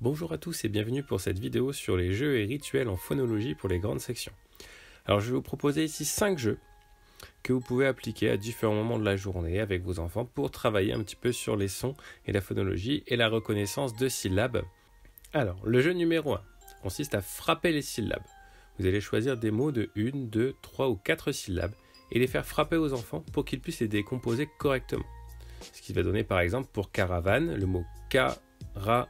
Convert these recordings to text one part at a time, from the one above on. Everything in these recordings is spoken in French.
Bonjour à tous et bienvenue pour cette vidéo sur les jeux et rituels en phonologie pour les grandes sections. Alors je vais vous proposer ici 5 jeux que vous pouvez appliquer à différents moments de la journée avec vos enfants pour travailler un petit peu sur les sons et la phonologie et la reconnaissance de syllabes. Alors le jeu numéro 1 consiste à frapper les syllabes. Vous allez choisir des mots de 1, 2, 3 ou 4 syllabes et les faire frapper aux enfants pour qu'ils puissent les décomposer correctement. Ce qui va donner par exemple pour caravane le mot caravan.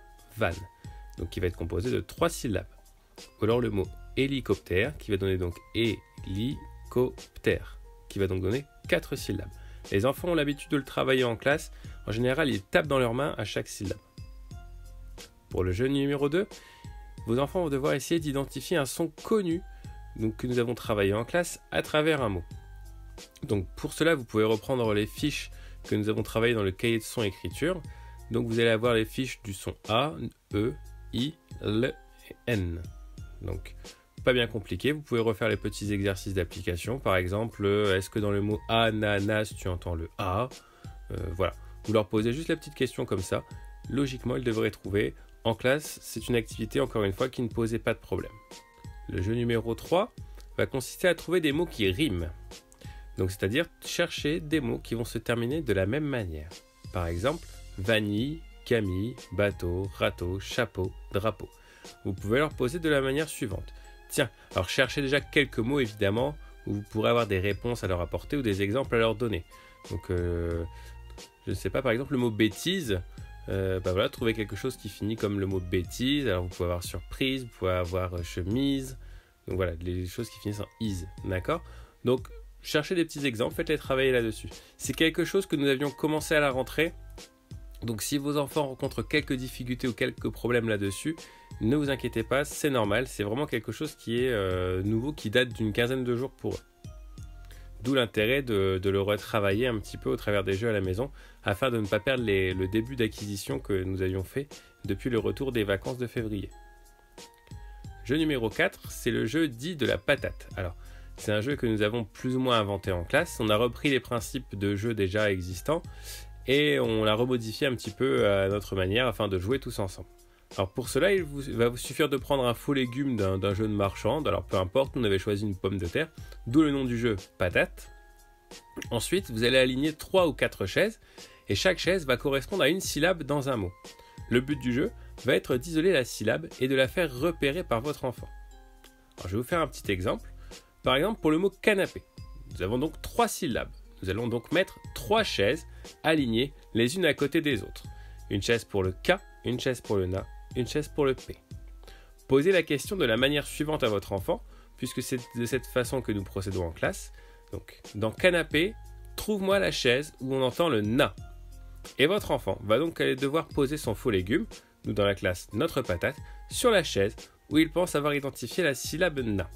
Donc qui va être composé de 3 syllabes. Ou alors le mot hélicoptère qui va donner donc hélicoptère, qui va donc donner 4 syllabes. Les enfants ont l'habitude de le travailler en classe. En général, ils tapent dans leurs mains à chaque syllabe. Pour le jeu numéro 2, vos enfants vont devoir essayer d'identifier un son connu donc, que nous avons travaillé en classe à travers un mot. Donc pour cela, vous pouvez reprendre les fiches que nous avons travaillées dans le cahier de son écriture. Donc vous allez avoir les fiches du son A, E, I, L et N. Donc pas bien compliqué, vous pouvez refaire les petits exercices d'application. Par exemple, est-ce que dans le mot ananas tu entends le A? Voilà, vous leur posez juste la petite question comme ça. Logiquement, ils devraient trouver. En classe, c'est une activité encore une fois qui ne posait pas de problème. Le jeu numéro 3 va consister à trouver des mots qui riment. Donc c'est-à-dire chercher des mots qui vont se terminer de la même manière. Par exemple, vanille, Camille, bateau, râteau, chapeau, drapeau. Vous pouvez leur poser de la manière suivante. Tiens, alors cherchez déjà quelques mots évidemment où vous pourrez avoir des réponses à leur apporter ou des exemples à leur donner. Donc, je ne sais pas, par exemple le mot bêtise, voilà, trouvez quelque chose qui finit comme le mot bêtise. Alors vous pouvez avoir surprise, vous pouvez avoir chemise. Donc voilà, les choses qui finissent en is, d'accord? Donc, cherchez des petits exemples, faites-les travailler là-dessus. C'est quelque chose que nous avions commencé à la rentrée. Donc si vos enfants rencontrent quelques difficultés ou quelques problèmes là-dessus, ne vous inquiétez pas, c'est normal, c'est vraiment quelque chose qui est nouveau, qui date d'une quinzaine de jours pour eux. D'où l'intérêt de le retravailler un petit peu au travers des jeux à la maison, afin de ne pas perdre le début d'acquisition que nous avions fait depuis le retour des vacances de février. Jeu numéro 4, c'est le jeu dit de la patate. Alors, c'est un jeu que nous avons plus ou moins inventé en classe, on a repris les principes de jeux déjà existants, et on l'a remodifié un petit peu à notre manière afin de jouer tous ensemble. Alors pour cela, il va vous suffire de prendre un faux légume d'un jeu de marchande. Alors peu importe, on avait choisi une pomme de terre, d'où le nom du jeu patate. Ensuite, vous allez aligner 3 ou 4 chaises et chaque chaise va correspondre à une syllabe dans un mot. Le but du jeu va être d'isoler la syllabe et de la faire repérer par votre enfant. Alors, je vais vous faire un petit exemple. Par exemple, pour le mot canapé, nous avons donc 3 syllabes. Nous allons donc mettre 3 chaises alignées les unes à côté des autres. Une chaise pour le K, une chaise pour le NA, une chaise pour le P. Posez la question de la manière suivante à votre enfant, puisque c'est de cette façon que nous procédons en classe. Donc, dans canapé, trouve-moi la chaise où on entend le NA. Et votre enfant va donc aller devoir poser son faux légume, nous dans la classe notre patate, sur la chaise où il pense avoir identifié la syllabe NA.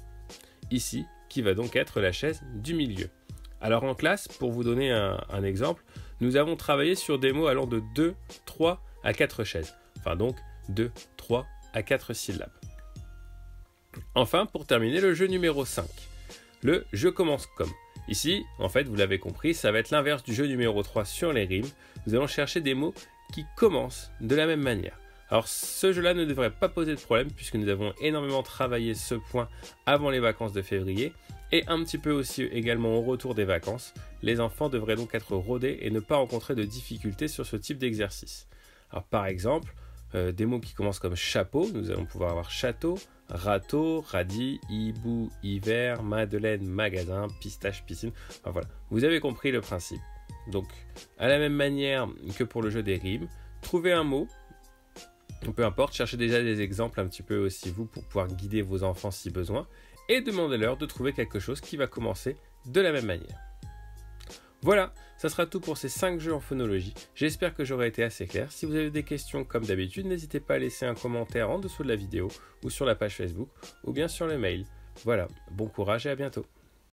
Ici, qui va donc être la chaise du milieu. Alors en classe, pour vous donner un exemple, nous avons travaillé sur des mots allant de 2, 3 à 4 chaises. Enfin donc 2, 3 à 4 syllabes. Enfin, pour terminer, le jeu numéro 5. Le « Je commence comme ». Ici, en fait, vous l'avez compris, ça va être l'inverse du jeu numéro 3 sur les rimes. Nous allons chercher des mots qui commencent de la même manière. Alors ce jeu-là ne devrait pas poser de problème puisque nous avons énormément travaillé ce point avant les vacances de février et un petit peu aussi également au retour des vacances. Les enfants devraient donc être rodés et ne pas rencontrer de difficultés sur ce type d'exercice. Alors par exemple, des mots qui commencent comme chapeau, nous allons pouvoir avoir château, râteau, radis, hibou, hiver, madeleine, magasin, pistache, piscine. Enfin, voilà, vous avez compris le principe. Donc à la même manière que pour le jeu des rimes, trouvez un mot. Peu importe, cherchez déjà des exemples un petit peu aussi vous pour pouvoir guider vos enfants si besoin et demandez-leur de trouver quelque chose qui va commencer de la même manière. Voilà, ça sera tout pour ces 5 jeux en phonologie. J'espère que j'aurai été assez clair. Si vous avez des questions comme d'habitude, n'hésitez pas à laisser un commentaire en dessous de la vidéo ou sur la page Facebook ou bien sur le mail. Voilà, bon courage et à bientôt.